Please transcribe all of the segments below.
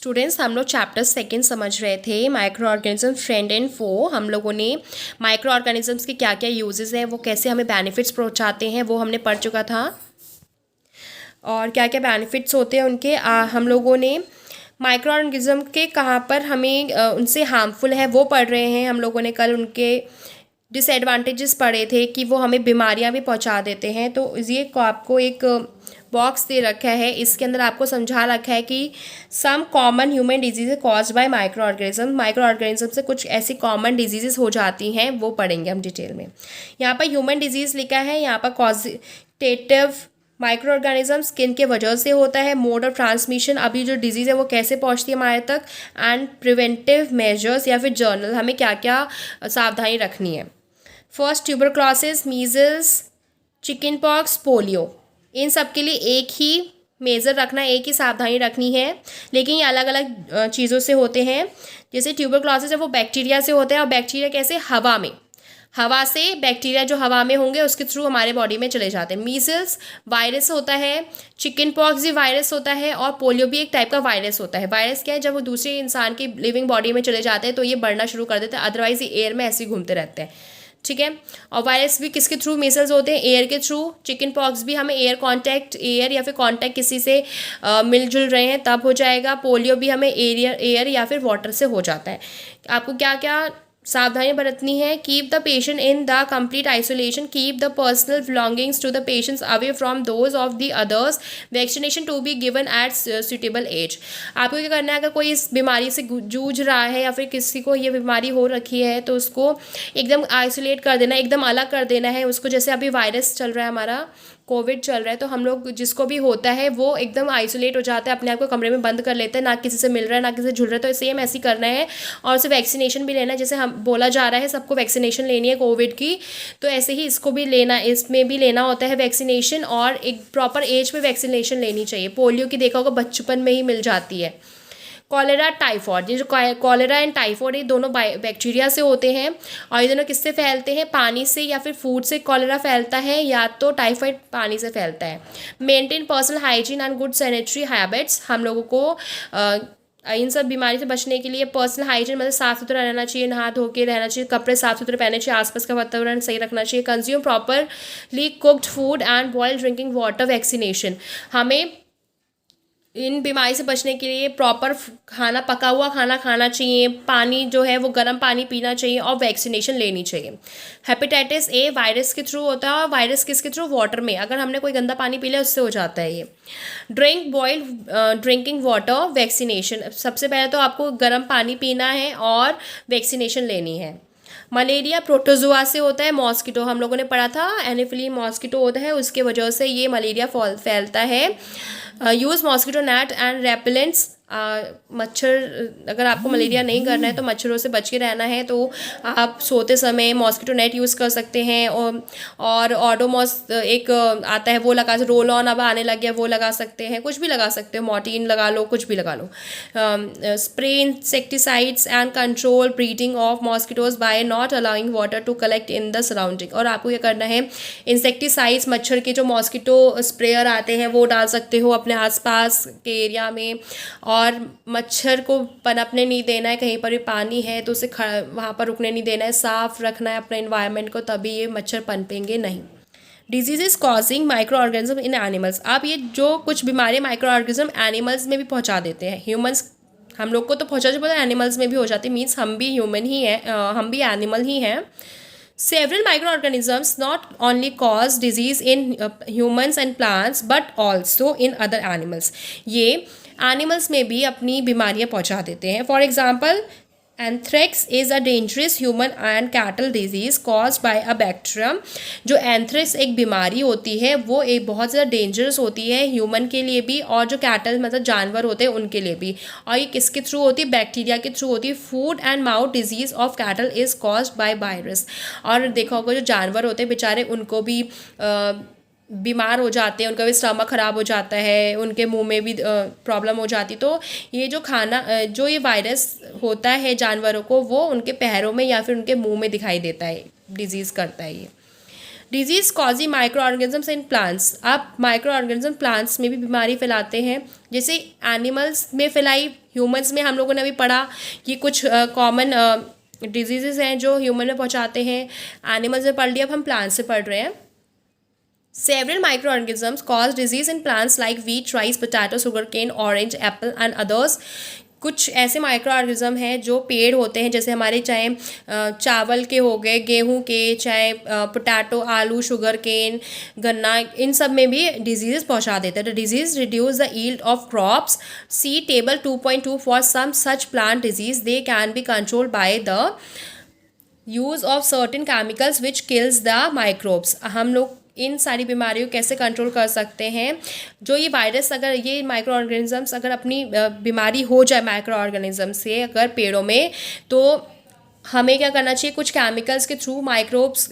Students, हम लोग chapter second समझ रहे थे, माइक्रो ऑर्गेनिज्म फ्रेंड एंड फो। हम लोगों ने माइक्रो ऑर्गेनिजम्स के क्या क्या यूजेस हैं, वो कैसे हमें बेनिफिट्स पहुंचाते हैं, वो हमने पढ़ चुका था। और क्या क्या बेनिफिट्स होते हैं उनके, हम लोगों ने माइक्रो ऑर्गेनिज्म के कहाँ पर हमें उनसे हार्मफुल है वो पढ़ रहे हैं। हम लोगों ने कल उनके डिसएडवांटेजेस पढ़े थे कि वो हमें बीमारियां भी पहुंचा देते हैं। तो ये आपको एक बॉक्स दे रखा है, इसके अंदर आपको समझा रखा है कि some common human disease caused by micro organism. Micro organism से कुछ ऐसी कॉमन डिजीजेस हो जाती हैं, वो पढ़ेंगे हम डिटेल में। यहाँ पर ह्यूमन डिजीज लिखा है, यहाँ पर कॉजिटेटिव माइक्रो ऑर्गेनिज्म किन के वजह से होता है, मोड ऑफ ट्रांसमिशन, अभी जो डिजीज़ है वो कैसे पहुंचती है हमारे तक, एंड प्रिवेंटिव मेजर्स या फिर जर्नल, हमें क्या क्या सावधानी रखनी है। First, tuberculosis, measles, chicken pox, polio. इन सब के लिए एक ही मेजर रखना, एक ही सावधानी रखनी है, लेकिन ये अलग अलग चीज़ों से होते हैं। जैसे ट्यूबरक्लोसिस है वो बैक्टीरिया से होता है, और बैक्टीरिया कैसे, हवा में, हवा से बैक्टीरिया जो हवा में होंगे उसके थ्रू हमारे बॉडी में चले जाते हैं। मीजल्स वायरस होता है, चिकन पॉक्स भी वायरस होता है, और पोलियो भी एक टाइप का वायरस होता है। वायरस क्या है, जब वो दूसरे इंसान की लिविंग बॉडी में चले जाते हैं तो ये बढ़ना शुरू कर देते हैं, अदरवाइज ये एयर में ऐसे ही घूमते रहते हैं। ठीक है। और वायरस भी किसके थ्रू, मीजल्स होते हैं एयर के थ्रू। चिकन पॉक्स भी हमें एयर या फिर कांटेक्ट किसी से मिलजुल रहे हैं तब हो जाएगा। पोलियो भी हमें एयर या फिर वाटर से हो जाता है। आपको क्या क्या सावधानी बरतनी है, keep the patient in the complete isolation, keep the personal belongings to the patients away from those of the others, vaccination to be given at suitable age. आपको क्या करना है, अगर कोई इस बीमारी से जूझ रहा है या फिर किसी को ये बीमारी हो रखी है तो उसको एकदम आइसोलेट कर देना, एकदम अलग कर देना है उसको। जैसे अभी वायरस चल रहा है, हमारा कोविड चल रहा है, तो हम लोग जिसको भी होता है वो एकदम आइसोलेट हो जाता है, अपने आप को कमरे में बंद कर लेते हैं, ना किसी से मिल रहा है ना किसी से झुल रहा है। तो सेम ऐसे ही करना है, और उसे वैक्सीनेशन भी लेना है। जैसे हम बोला जा रहा है सबको वैक्सीनेशन लेनी है कोविड की, तो ऐसे ही इसको भी लेना, इसमें भी लेना होता है वैक्सीनेशन, और एक प्रॉपर एज पे वैक्सीनेशन लेनी चाहिए। पोलियो की देखा होगा बचपन में ही मिल जाती है। कॉलेरा, टाइफॉइड, ये जो कॉलेरा एंड टाइफॉइड ये दोनों बैक्टीरिया से होते हैं, और ये दोनों किससे फैलते हैं, पानी से या फिर फूड से कॉलेरा फैलता है, या तो टाइफॉइड पानी से फैलता है। Maintain personal hygiene and good sanitary habits. हम लोगों को इन सब बीमारी से बचने के लिए पर्सनल हाइजीन मतलब साफ सुथरा रहना चाहिए, नहा धो के रहना चाहिए, कपड़े साफ सुथरे पहनने चाहिए, आसपास का वातावरण सही रखना चाहिए। Consume properly cooked food and boiled drinking water. Vaccination, हमें इन बीमारी से बचने के लिए प्रॉपर खाना, पका हुआ खाना खाना चाहिए, पानी जो है वो गर्म पानी पीना चाहिए, और वैक्सीनेशन लेनी चाहिए। हेपेटाइटिस ए वायरस के थ्रू होता है, और वायरस किसके थ्रू, वाटर में, अगर हमने कोई गंदा पानी पी लिया उससे हो जाता है ये। Drink boiled drinking water. Vaccination, सबसे पहले तो आपको गर्म पानी पीना है और वैक्सीनेशन लेनी है। मलेरिया प्रोटोजोआ से होता है, मॉस्किटो हम लोगों ने पढ़ा था, एनोफिली मॉस्किटो होता है, उसके वजह से ये मलेरिया फैलता है। Use mosquito net and repellents. मच्छर, अगर आपको मलेरिया नहीं करना है तो मच्छरों से बच के रहना है, तो आप सोते समय मॉस्किटो नेट यूज़ कर सकते हैं। और ऑडोमॉस एक आता है वो लगा, रोल ऑन अब आने लग गया, वो लगा सकते हैं, कुछ भी लगा सकते हो, मॉर्टिन लगा लो, कुछ भी लगा लो। Spray insecticides and control breeding of mosquitoes by not allowing water to collect in the surrounding. और आपको क्या करना है, इंसेक्टिसाइड्स, मच्छर के जो मॉस्किटो स्प्रेयर आते हैं वो डाल सकते हो अपने आसपास के एरिया में, और मच्छर को पनपने नहीं देना है। कहीं पर भी पानी है तो उसे वहाँ पर रुकने नहीं देना है, साफ रखना है अपने इन्वायरमेंट को, तभी ये मच्छर पनपेंगे नहीं। Diseases causing micro organism in animals. आप ये जो कुछ बीमारी माइक्रो ऑर्गेनिज्म एनिमल्स में भी पहुँचा देते हैं। ह्यूमन्स, हम लोग को तो पहुँचा जो पता एनिमल्स में भी हो जाती है, मीन्स हम भी ह्यूमन ही हैं, हम भी एनिमल ही हैं। Several microorganisms not only cause disease in humans and plants but also in other animals. ये एनिमल्स में भी अपनी बीमारियां पहुंचा देते हैं। For example, anthrax is a dangerous human and cattle disease caused by a bacterium. जो एंथ्रेक्स एक बीमारी होती है वो एक बहुत ज़्यादा डेंजरस होती है ह्यूमन के लिए भी, और जो कैटल मतलब जानवर होते हैं उनके लिए भी। और ये किसके थ्रू होती है, बैक्टीरिया के थ्रू होती है। Food and mouth disease of cattle is caused by virus. और देखा होगा जो जानवर होते हैं बेचारे, उनको भी बीमार हो जाते हैं, उनका भी स्टमक ख़राब हो जाता है, उनके मुंह में भी प्रॉब्लम हो जाती। तो ये जो खाना, जो ये वायरस होता है जानवरों को, वो उनके पैरों में या फिर उनके मुंह में दिखाई देता है, डिजीज़ करता है ये। Disease causing micro organisms in plants. आप माइक्रो ऑर्गेनिज्म प्लांट्स में भी बीमारी फैलाते हैं, जैसे एनिमल्स में फैलाई, ह्यूमन्स में हम लोगों ने अभी पढ़ा कि कुछ कॉमन डिजीजेस हैं जो ह्यूमन में पहुंचाते हैं, एनिमल्स में पढ़ लिया, अब हम प्लांट्स से पढ़ रहे हैं। Several microorganisms cause disease in plants like wheat, rice, potato, sugarcane, orange, apple and others. कुछ ऐसे माइक्रो ऑर्गेनिज्म हैं जो पेड़ होते हैं, जैसे हमारे चाहे चावल के हो गए, गेहूं के, चाहे पोटैटो, आलू, शुगर केन, गन्ना, इन सब में भी डिजीज़ पहुंचा देते हैं। The disease reduce the yield of crops. See table 2.2 for some such plant disease. They can be controlled by the use of certain chemicals which kills the microbes. हम लोग इन सारी बीमारियों कैसे कंट्रोल कर सकते हैं? जो ये वायरस, अगर ये माइक्रो ऑर्गेनिजम्स अगर अपनी बीमारी हो जाए माइक्रो ऑर्गेनिज्म से अगर पेड़ों में, तो हमें क्या करना चाहिए? कुछ केमिकल्स के थ्रू माइक्रोब्स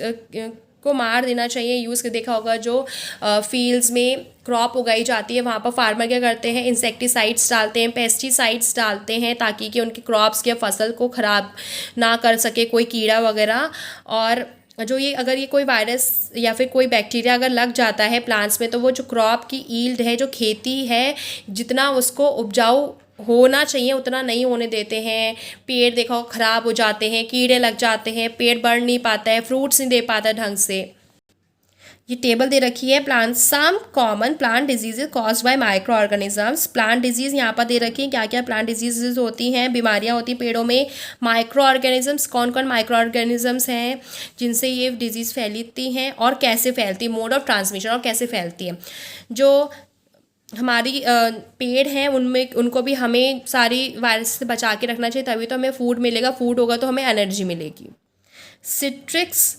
को मार देना चाहिए। यूज़ कर देखा होगा जो फील्ड्स में क्रॉप उगाई जाती है वहाँ पर फार्मर क्या करते हैं? इंसेक्टिसाइड्स डालते हैं, पेस्टिसाइड्स डालते हैं, ताकि कि उनकी क्रॉप्स या फसल को ख़राब ना कर सके कोई कीड़ा वगैरह। और जो ये अगर ये कोई वायरस या फिर कोई बैक्टीरिया अगर लग जाता है प्लांट्स में, तो वो जो क्रॉप की ईल्ड है, जो खेती है, जितना उसको उपजाऊ होना चाहिए उतना नहीं होने देते हैं। पेड़ देखो ख़राब हो जाते हैं, कीड़े लग जाते हैं, पेड़ बढ़ नहीं पाता है, फ्रूट्स नहीं दे पाता है ढंग से। ये टेबल दे रखी है plant, some common plant diseases caused by micro organisms. Plant disease यहाँ पर दे रखी है, क्या क्या प्लांट डिजीजेज होती हैं, बीमारियाँ होती हैं पेड़ों में। माइक्रो ऑर्गेनिजम्स, कौन कौन माइक्रो ऑर्गेनिजम्स हैं जिनसे ये डिजीज़ फैलती हैं और कैसे फैलती है, मोड ऑफ ट्रांसमिशन और कैसे फैलती है। जो हमारी पेड़ हैं उनमें, उनको भी हमें सारी वायरस से बचा के रखना चाहिए, तभी तो हमें फूड मिलेगा, फूड होगा तो हमें एनर्जी मिलेगी। सिट्रिक्स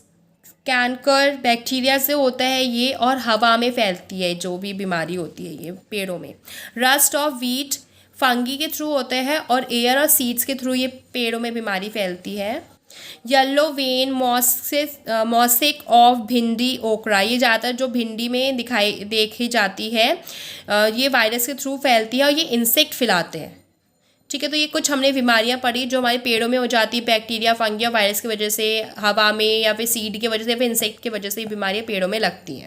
कैंकर बैक्टीरिया से होता है ये, और हवा में फैलती है जो भी बीमारी होती है ये पेड़ों में। रस्ट ऑफ व्हीट फंगी के थ्रू होता है, और एयर और सीड्स के थ्रू ये पेड़ों में बीमारी फैलती है। येलो वेन मॉसिक ऑफ भिंडी ओकरा, ये ज़्यादातर जो भिंडी में देखी जाती है, ये वायरस के थ्रू फैलती है और ये इंसेक्ट फैलाते हैं। ठीक है, तो ये कुछ हमने बीमारियां पढ़ी जो हमारे पेड़ों में हो जाती है, बैक्टीरिया, फंगी और वायरस की वजह से, हवा में या फिर सीड की वजह से या फिर इंसेक्ट की वजह से ये बीमारियां पेड़ों में लगती हैं।